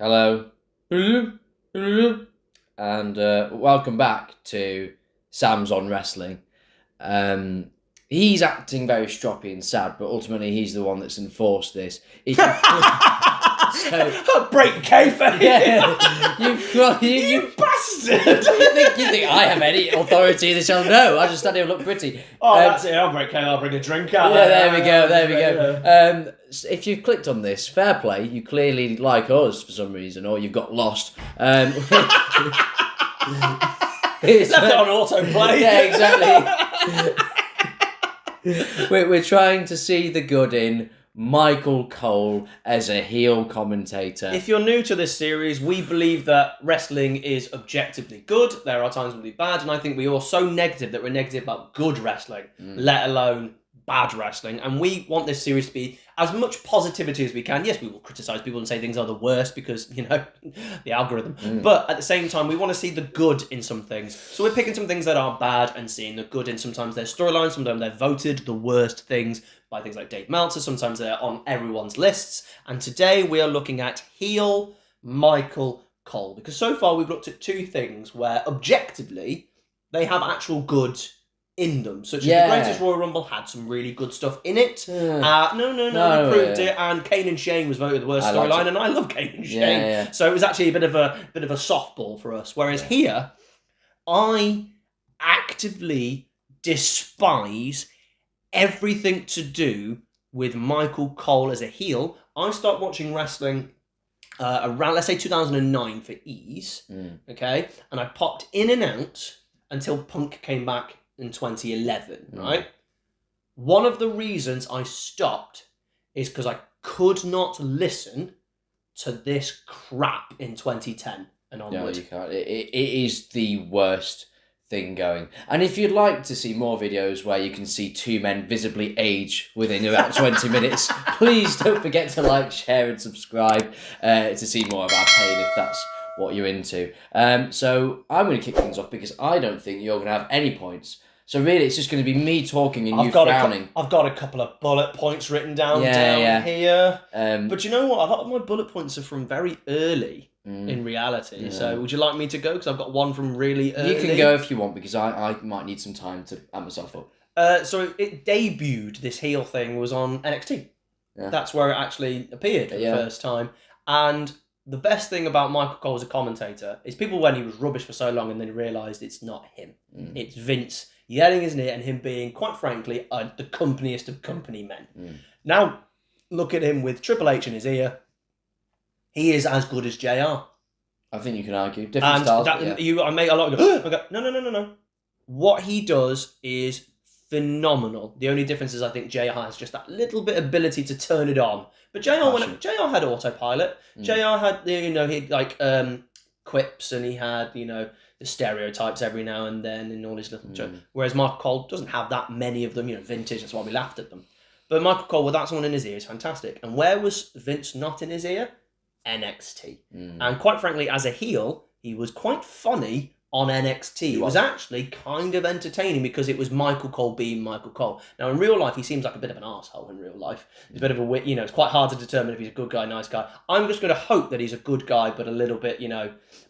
Hello. And welcome back to Sam's on Wrestling. He's acting very stroppy and sad, but ultimately he's the one that's enforced this. If you Break kayfabe. Yeah, you bastard! you think I have any authority in this show? No, I just stand here and look pretty. Oh, that's it. I'll break kayfabe. I'll bring a drink out. Yeah, there we go. If you've clicked on this, fair play. You clearly like us for some reason, or you've got lost. It's left it on autoplay. Yeah, exactly. We're trying to see the good in Michael Cole as a heel commentator. If you're new to this series, we believe that wrestling is objectively good. There are times when it's bad, and I think we are so negative that we're negative about good wrestling, let alone bad wrestling. And we want this series to be as much positivity as we can. Yes, we will criticise people and say things are the worst because, you know, the algorithm. But at the same time, we want to see the good in some things. So we're picking some things that are bad and seeing the good in sometimes their storylines, sometimes they're voted the worst things by things like Dave Meltzer, sometimes they're on everyone's lists. And today we are looking at heel Michael Cole. Because so far we've looked at two things where objectively they have actual good in them, such as the Greatest Royal Rumble had some really good stuff in it. No, we proved it. And Kane and Shane was voted the worst storyline, and I love Kane and Shane. Yeah. So it was actually a bit of a softball for us. Whereas here, I actively despise everything to do with Michael Cole as a heel. I started watching wrestling around, let's say, 2009 for ease. Okay, and I popped in and out until Punk came back in 2011, right? One of the reasons I stopped is because I could not listen to this crap in 2010 and onward. No, you can't. It is the worst thing going. And if you'd like to see more videos where you can see two men visibly age within about 20 minutes, please don't forget to like, share and subscribe to see more of our pain if that's what you're into. So I'm going to kick things off because I don't think you're going to have any points. So really, it's just going to be me talking and you frowning. I've got a couple of bullet points written down here. But you know what? A lot of my bullet points are from very early in reality. Yeah. So would you like me to go? Because I've got one from really early. You can go if you want, because I might need some time to amp myself up. So it debuted, this heel thing, was on NXT. Yeah. That's where it actually appeared for the first time. And the best thing about Michael Cole as a commentator is people, when he was rubbish for so long and then realised it's not him. It's Vince yelling his ear and him being, quite frankly, the companiest of company men. Now, look at him with Triple H in his ear. He is as good as JR. I think you can argue. Different styles. I make a lot of go, no. What he does is phenomenal. The only difference is I think JR has just that little bit ability to turn it on. But JR had autopilot. JR had, he had quips, and he had, the stereotypes every now and then in all his little jokes. Whereas Michael Cole doesn't have that many of them, vintage, that's why we laughed at them. But Michael Cole, without someone in his ear, is fantastic. And where was Vince not in his ear? NXT. And quite frankly, as a heel, he was quite funny on NXT. It was actually kind of entertaining because it was Michael Cole being Michael Cole. Now, in real life, he seems like a bit of an arsehole in real life. He's a bit of a, it's quite hard to determine if he's a good guy, nice guy. I'm just going to hope that he's a good guy, but a little bit,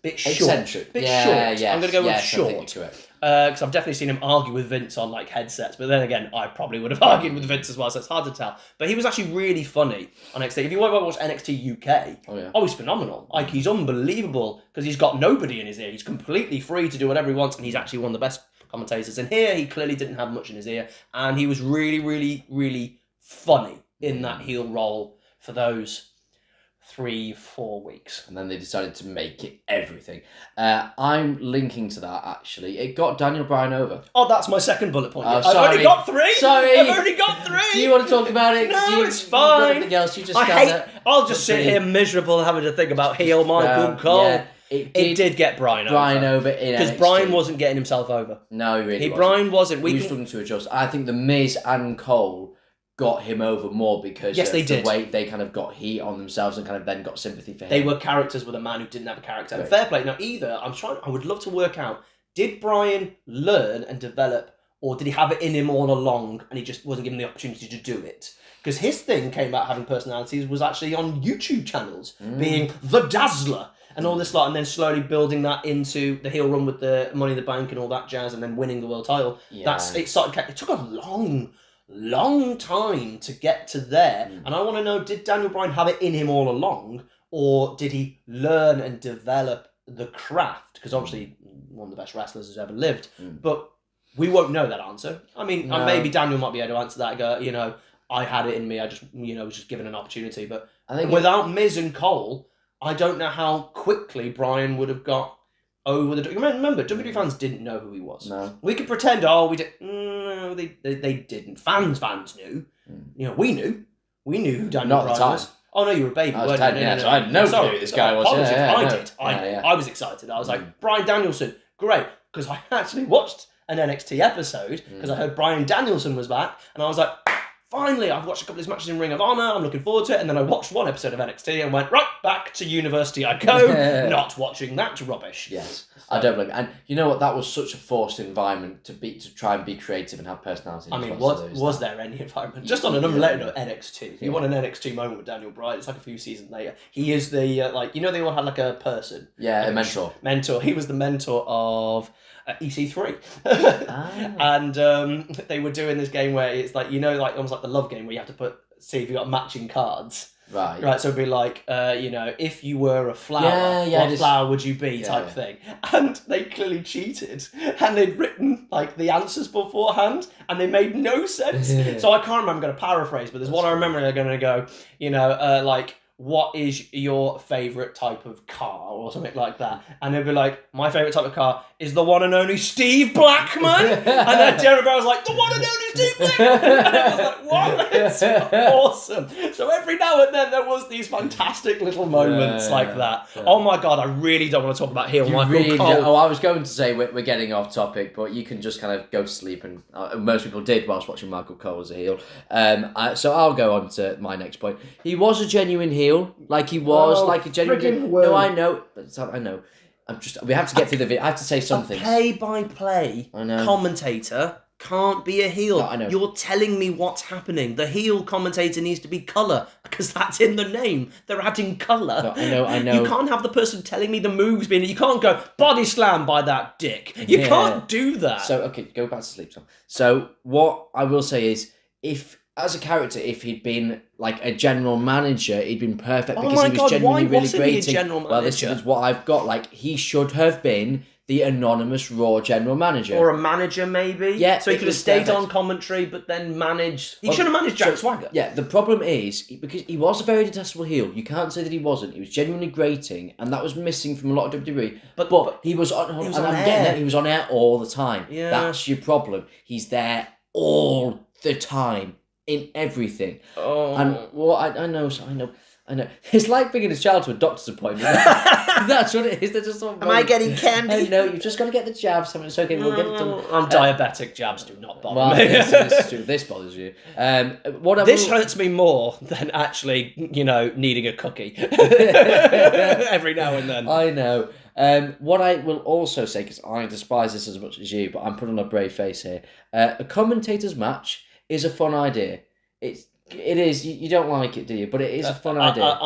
bit short. Eccentric. Short. Yes, I'm going to go with short. I think you're correct. Because I've definitely seen him argue with Vince on headsets, but then again, I probably would have argued with Vince as well, so it's hard to tell. But he was actually really funny on NXT. If you want to watch NXT UK, he's phenomenal. He's unbelievable because he's got nobody in his ear. He's completely free to do whatever he wants, and he's actually one of the best commentators. And here, he clearly didn't have much in his ear, and he was really, really, really funny in that heel role for those 3-4 weeks. And then they decided to make it everything. I'm linking to that, actually. It got Daniel Bryan over. Oh, that's my second bullet point. I've only got 3! Sorry! I've only got 3! Do you want to talk about it? No, it's fine. Nothing else. You just stand there. I'll just sit here miserable having to think about heel Michael Cole. Yeah, it did get Bryan over in because NXT. Bryan wasn't getting himself over. No, he really wasn't. Bryan wasn't. We were struggling to adjust. I think The Miz and Cole got him over more because the way they kind of got heat on themselves and kind of then got sympathy for him. They were characters with a man who didn't have a character. Right. Fair play. Now, I would love to work out, did Bryan learn and develop or did he have it in him all along and he just wasn't given the opportunity to do it? Because his thing came about having personalities was actually on YouTube channels, being the Dazzler and all this lot, and then slowly building that into the heel run with the Money in the Bank and all that jazz, and then winning the world title. Yeah. It took a long time to get to there, and I want to know, did Daniel Bryan have it in him all along, or did he learn and develop the craft? Because obviously one of the best wrestlers who's ever lived, but we won't know that answer. I mean, maybe Daniel might be able to answer that and go, you know, I had it in me, I just, you know, was just given an opportunity. But I think without Miz and Cole, I don't know how quickly Bryan would have got over the... Remember, WWE fans didn't know who he was. No. We could pretend, we did... No, they didn't. Fans knew. You know, we knew. We knew who Daniel Bryan was. Oh, no, you were a baby, weren't you? No, so I had no clue who this guy was. I was excited. I was like, Bryan Danielson, great. Because I actually watched an NXT episode, because I heard Bryan Danielson was back, and I was like... Finally, I've watched a couple of his matches in Ring of Honor. I'm looking forward to it. And then I watched one episode of NXT and went, right, back to university I go, not watching that rubbish. Yes, so, I don't blame you. And you know what? That was such a forced environment to try and be creative and have personality. I mean, was there any environment? Just on an unrelated note, NXT. You want an NXT moment with Daniel Bryan. It's like a few seasons later. He is the, they all had like a person. Yeah, a mentor. Mentor. He was the mentor of... EC3 and they were doing this game where it's like, you know, like almost like the love game where you have to see if you got matching cards, right, so it'd be like, you know, if you were a flower, what flower would you be, type thing. And they clearly cheated and they'd written like the answers beforehand and they made no sense. So I can't remember, I'm going to paraphrase, but there's one I remember. They're going to go, you know, like, what is your favourite type of car, or something like that? And they'd be like, my favourite type of car is the one and only Steve Blackman. And then Jerry Brown was like, the one and only Steve Blackman. And I was like, wow, it's awesome. So every now and then there was these fantastic little moments like that. Yeah. Oh my God, I really don't want to talk about heel Michael Cole. I was going to say we're getting off topic, but you can just kind of go to sleep, and most people did whilst watching Michael Cole as a heel. So I'll go on to my next point. He was a genuine heel. Like he was, like a genuine... No, I know. I know. We have to get through the video. I have to say something. A play-by-play commentator can't be a heel. No, I know. You're telling me what's happening. The heel commentator needs to be colour, because that's in the name. They're adding colour. No, I know. You can't have the person telling me the moves being... You can't go, body slam by that dick. You can't do that. So, okay, go back to sleep, Tom. So, what I will say is, as a character, if he'd been like a general manager, he'd been perfect, because he was genuinely really great. Well, this is what I've got. Like, he should have been the anonymous Raw general manager. Or a manager, maybe. Yeah. So he could have stayed on commentary, but then managed... He should have managed Jack Swagger. Yeah, the problem is, because he was a very detestable heel. You can't say that he wasn't. He was genuinely grating, and that was missing from a lot of WWE. But he was on... He was on air all the time. Yeah. That's your problem. He's there all the time. In everything. Oh. And well, I know. It's like bringing a child to a doctor's appointment. That's what it is. They're just Am I getting candy? I know, you've just got to get the jabs. It's okay, we'll get it done. I'm diabetic. Jabs do not bother me. This bothers you. This hurts me more than actually, you know, needing a cookie every now and then. I know. What I will also say, because I despise this as much as you, but I'm putting on a brave face here. A commentator's match is a fun idea. It is. You don't like it, do you? But it is a fun idea.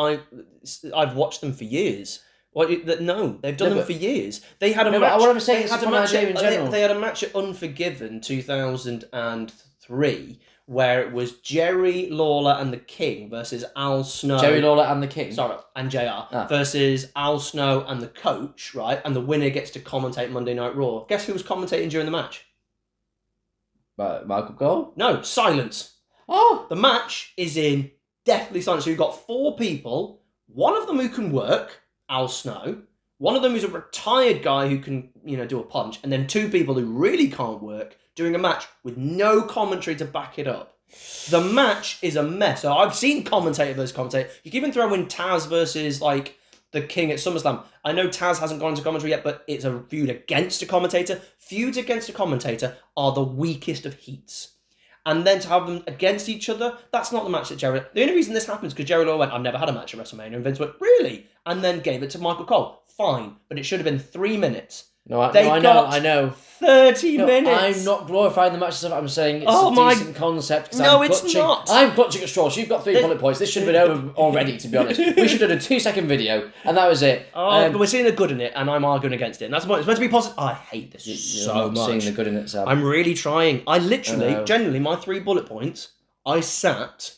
I've watched them for years. No, they've done them for years. They had a match. But what I'm saying is a fun idea in general. They had a match at Unforgiven 2003 where it was Jerry Lawler and the King versus Al Snow. Jerry Lawler and the King. Sorry, and JR versus Al Snow and the Coach, right? And the winner gets to commentate Monday Night Raw. Guess who was commentating during the match? Michael Cole? No, silence. Oh! The match is in deathly silence. So you've got 4 people, one of them who can work, Al Snow, one of them who's a retired guy who can, you know, do a punch, and then 2 people who really can't work doing a match with no commentary to back it up. The match is a mess. So I've seen commentator versus commentator. You can even throw in Taz versus, like, the King at SummerSlam. I know Taz hasn't gone into commentary yet, but it's a feud against a commentator. Feuds against a commentator are the weakest of heats. And then to have them against each other, that's not the match that Jerry... The only reason this happens is because Jerry Lawler went, I've never had a match at WrestleMania. And Vince went, really? And then gave it to Michael Cole. Fine. But it should have been 3 minutes. I know. 30 No, minutes. I'm not glorifying the match stuff. I'm saying it's Oh a my- decent concept. 'Cause No, I'm it's clutching, not. I'm clutching at straws. You've got 3 bullet points. This should have been over already, to be honest. We should have done a 2-second video, and that was it. But we're seeing the good in it, and I'm arguing against it. And that's the point. It's meant to be positive. I hate this You're so not much. seeing the good in it, Sam. I'm really trying. I literally, know. genuinely, my 3 bullet points, I sat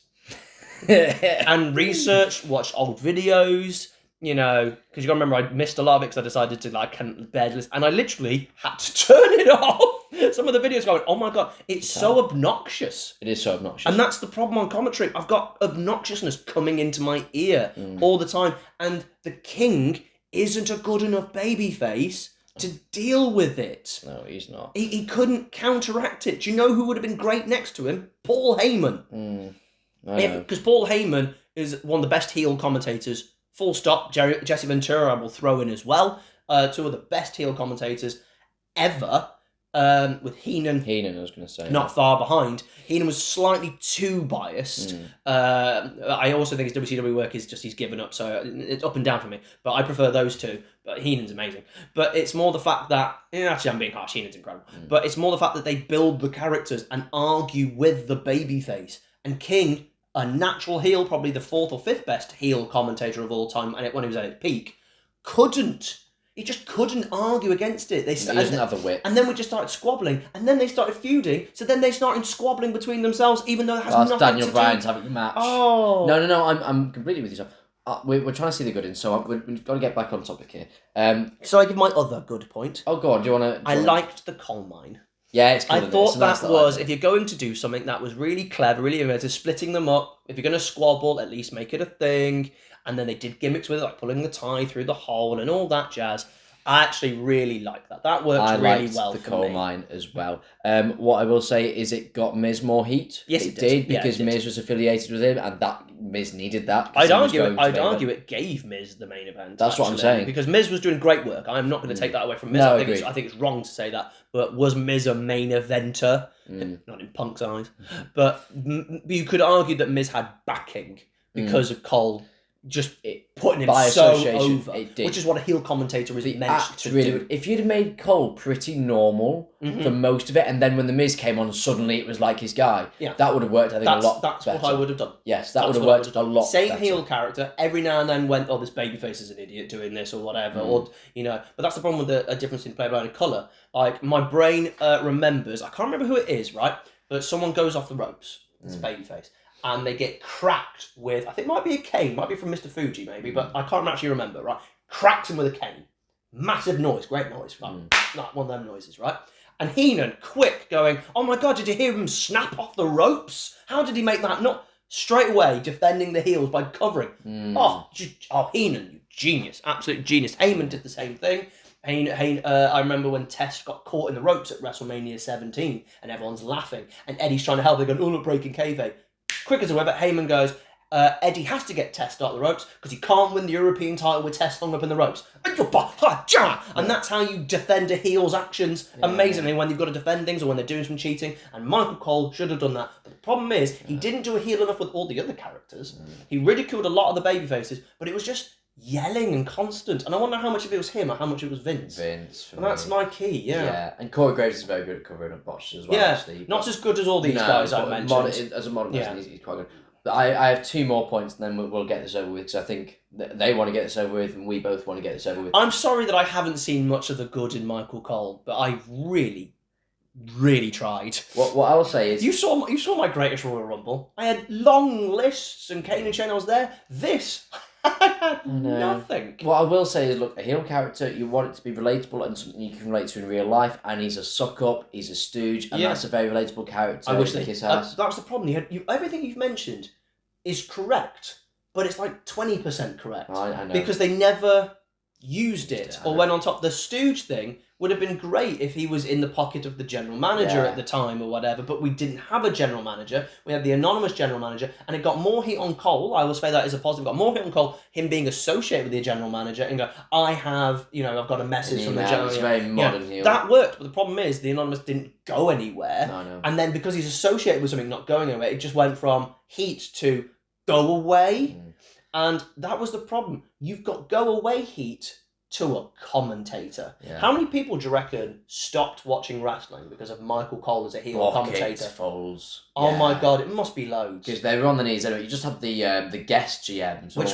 and researched, watched old videos, you know, because you got to remember I missed a lot of it because I decided to can't bear this, and I literally had to turn it off. Some of the videos going, oh my god, it's so obnoxious. It is so obnoxious. And that's the problem on commentary. I've got obnoxiousness coming into my ear all the time, and the King isn't a good enough babyface to deal with it. No, he's not. He couldn't counteract it. Do you know who would have been great next to him? Paul Heyman. Because Paul Heyman is one of the best heel commentators, full stop. Jesse Ventura I will throw in as well. 2 of the best heel commentators ever. With Heenan, I was going to say. not far behind. Heenan was slightly too biased. I also think his WCW work is just he's given up, so it's up and down for me. But I prefer those 2. But Heenan's amazing. But it's more the fact that actually I'm being harsh. Heenan's incredible. But it's more the fact that they build the characters and argue with the babyface. And King, a natural heel, probably the 4th or 5th best heel commentator of all time, and when he was at his peak, couldn't. He just couldn't argue against it. He doesn't have the wit. And then we just started squabbling. And then they started feuding. So then they started squabbling between themselves, even though it has nothing Daniel to Bryan's do. having a match. Oh. No. I'm completely with you, Sam. We're trying to see the good in, so we've got to get back on topic here. So I give my other good point. Oh, go on. Do you want to... I liked the coal mine. Yeah, it's I cool. thought that was, if you're going to do something that was really clever, really innovative, splitting them up, if you're going to squabble, at least make it a thing. And then they did gimmicks with it, like pulling the tie through the hole and all that jazz. I actually really like that. That worked really well for me. I liked the coal mine as well. What I will say is it got Miz more heat. Yes, it did. did. Because Miz was affiliated with him, and that Miz needed that. I'd argue it gave Miz the main event. That's what I'm saying. Because Miz was doing great work. I'm not going to take that away from Miz. No, I think it's wrong to say that. But was Miz a main eventer? Not in Punk's eyes. But you could argue that Miz had backing because of Cole just putting him by so association, over, it did. which is what a heel commentator is meant to really do. good. If you'd have made Cole pretty normal for most of it, and then when the Miz came on, suddenly it was like his guy. Yeah. That would have worked. I think a lot. That's better. what I would have done. Yes, that would have worked a lot. Same better. heel character. Every now and then went, oh, this babyface is an idiot doing this or whatever, or But that's the problem with a difference in play by the colour. Like my brain remembers. I can't remember who it is, right? But someone goes off the ropes. It's a babyface. And they get cracked with, I think it might be a cane, might be from Mr. Fuji maybe, but I can't actually remember, right? Cracks him with a cane. Massive noise, great noise, right? Like one of them noises, right? And Heenan, quick, going, oh my god, did you hear him snap off the ropes? How did he make that? Not straight away defending the heels by covering. Oh, Heenan, you genius, absolute genius. Heyman did the same thing. I remember when Test got caught in the ropes at WrestleMania 17 and everyone's laughing and Eddie's trying to help. They're going, oh, look, breaking kayfabe. Quick as a whip, Heyman goes, Eddie has to get Test out the ropes because he can't win the European title with Test hung up in the ropes. And that's how you defend a heel's actions amazingly when you've got to defend things or when they're doing some cheating. And Michael Cole should have done that. But the problem is, he didn't do a heel enough with all the other characters. He ridiculed a lot of the baby faces, but it was just yelling and constant. And I wonder how much of it was him or how much it was Vince. And that's my key, yeah. And Corey Graves is very good at covering up botches as well, actually. Not as good as all these guys I mentioned. As a modern person, he's quite good. But I have 2 more points and then we'll get this over with because I think they want to get this over with and we both want to get this over with. I'm sorry that I haven't seen much of the good in Michael Cole, but I really tried. What I will say is... You saw my greatest Royal Rumble. I had long lists and Kane and Shane, I was there. This... I had nothing. What I will say is, look, a heel character, you want it to be relatable and something you can relate to in real life, and he's a suck-up, he's a stooge, and that's a very relatable character. I wish that's the problem. Everything you've mentioned is correct, but it's like 20% correct. I know. Because they never used it or went on top. The stooge thing would have been great if he was in the pocket of the general manager at the time or whatever, but we didn't have a general manager. We had the anonymous general manager, and it got more heat on Cole. I will say that as a positive. It got more heat on Cole, him being associated with the general manager, and go, I've got a message from the general manager. It's very modern heel. That worked, but the problem is the anonymous didn't go anywhere. No. And then because he's associated with something not going anywhere, it just went from heat to go away. And that was the problem. You've got go away heat to a commentator. Yeah. How many people do you reckon stopped watching wrestling because of Michael Cole as a heel commentator? Foles. Oh Yeah. my god, it must be loads. Because they were on the knees anyway. You just have the guest GMs, which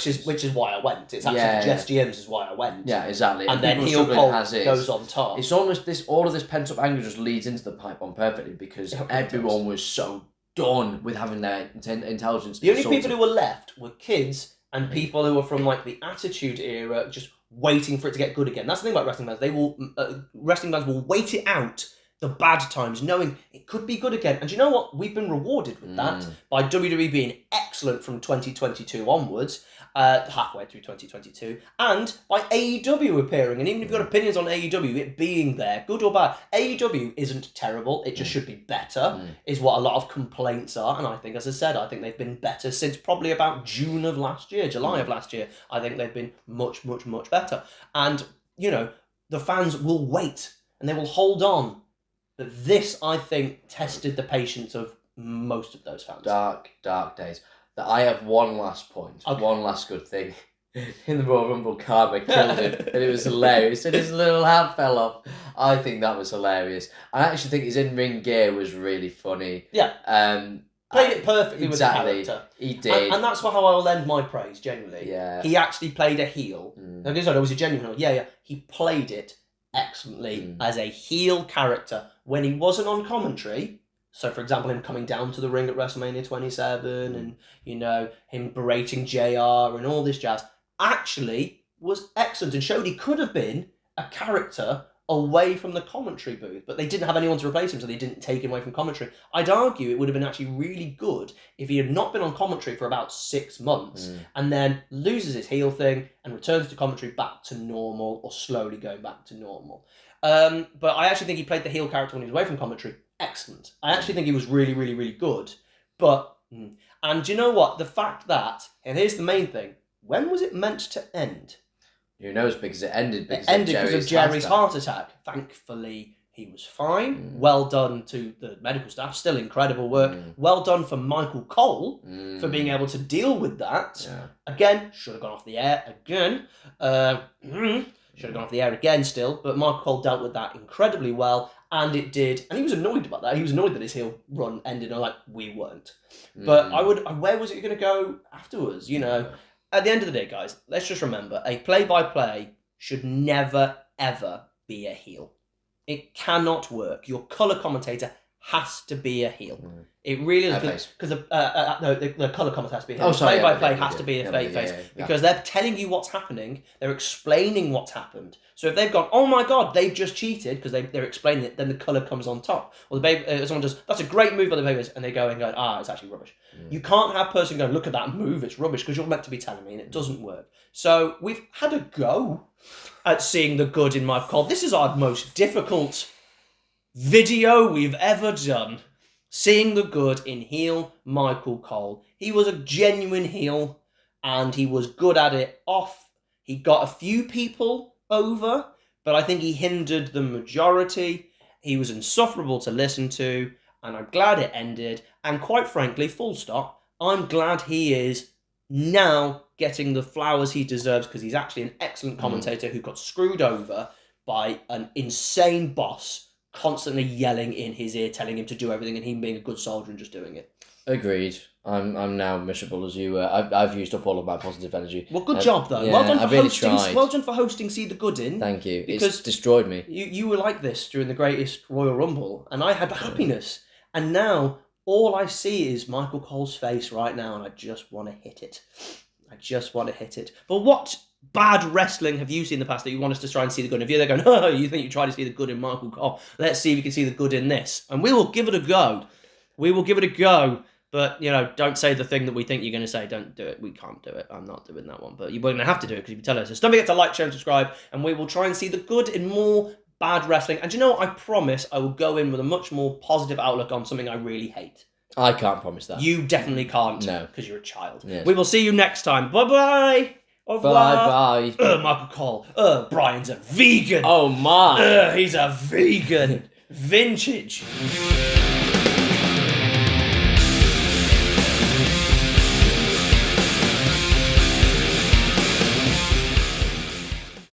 is why I went. It's actually the guest GMs is why I went. Yeah, exactly. And then heel Cole goes on top. It's almost all of this pent up anger just leads into the pipe bomb perfectly because everyone was so done with having their intelligence. The only people who were left were kids and people who were from like the Attitude Era, just waiting for it to get good again. That's the thing about wrestling fans. Wrestling fans will wait it out, the bad times, knowing it could be good again. And do you know what? We've been rewarded with that by WWE being excellent from 2022 onwards, halfway through 2022, and by AEW appearing. And even if you've got opinions on AEW, it being there, good or bad, AEW isn't terrible. It just should be better, is what a lot of complaints are. And I think, as I said, I think they've been better since probably about June of last year, July of last year. I think they've been much, much, much better. And, you know, the fans will wait and they will hold on. But this, I think, tested the patience of most of those fans. Dark days. That I have one last point, one last good thing. In the Royal Rumble, Karma killed him, and it was hilarious. And his little hat fell off. I think that was hilarious. I actually think his in-ring gear was really funny. Yeah. Played it perfectly with the character. He did. And that's how I'll end my praise, genuinely. Yeah. He actually played a heel. Now, because I know, was a genuine heel. Yeah. He played it excellently as a heel character when he wasn't on commentary. So, for example, him coming down to the ring at WrestleMania 27 and, you know, him berating JR and all this jazz actually was excellent and showed he could have been a character away from the commentary booth, but they didn't have anyone to replace him, so they didn't take him away from commentary. I'd argue it would have been actually really good if he had not been on commentary for about 6 months and then loses his heel thing and returns to commentary back to normal or slowly going back to normal. But I actually think he played the heel character when he was away from commentary excellent. I actually think he was really, really, really good. But, and you know what? The fact that, and here's the main thing, when was it meant to end? Who knows, because it ended because of Jerry's heart attack. Thankfully, he was fine. Well done to the medical staff. Still incredible work. Well done for Michael Cole for being able to deal with that. Yeah. Again, should have gone off the air again. Should have gone off the air again still. But Michael Cole dealt with that incredibly well. And it did. And he was annoyed about that. He was annoyed that his heel run ended. And like, we weren't. But where was it going to go afterwards? You know? At the end of the day, guys, let's just remember, a play-by-play should never, ever be a heel. It cannot work. Your colour commentator has to be a heel. It really is. Because the colour commentator has to be a heel. Play-by-play has to be a face. Because they're telling you what's happening. They're explaining what's happened. So if they've gone, oh my God, they've just cheated, because they're explaining it, then the colour comes on top. Or someone does, that's a great move by the babies, and they go and go, it's actually rubbish. You can't have a person going, look at that move, it's rubbish, because you're meant to be telling me, and it doesn't work. So we've had a go at seeing the good in Michael Cole. This is our most difficult video we've ever done. Seeing the good in heel Michael Cole. He was a genuine heel, and he was good at it off. He got a few people over, but I think he hindered the majority. He was insufferable to listen to, and I'm glad it ended. And quite frankly, full stop, I'm glad he is now getting the flowers he deserves, because he's actually an excellent commentator who got screwed over by an insane boss constantly yelling in his ear, telling him to do everything, and him being a good soldier and just doing it. Agreed. I'm now miserable as you were. I've used up all of my positive energy. Well, good job though. Yeah, well done for really hosting. tried. Well done for hosting See the Good In. Thank you. Because it's destroyed me. You were like this during the greatest Royal Rumble, and I had happiness. And now all I see is Michael Cole's face right now, and I just want to hit it. But what bad wrestling have you seen in the past that you want us to try and see the good in? If you're there going, oh, you think you try to see the good in Michael Cole? Let's see if we can see the good in this. And we will give it a go. But, you know, don't say the thing that we think you're going to say. Don't do it. We can't do it. I'm not doing that one. But you're going to have to do it because you tell us. So don't forget to like, share, and subscribe. And we will try and see the good in more bad wrestling. And you know what? I promise I will go in with a much more positive outlook on something I really hate. I can't promise that. You definitely can't. No. Because you're a child. Yes. We will see you next time. Bye-bye. Au revoir. Bye-bye. Michael Cole. Brian's a vegan. Oh, my. He's a vegan. Vintage.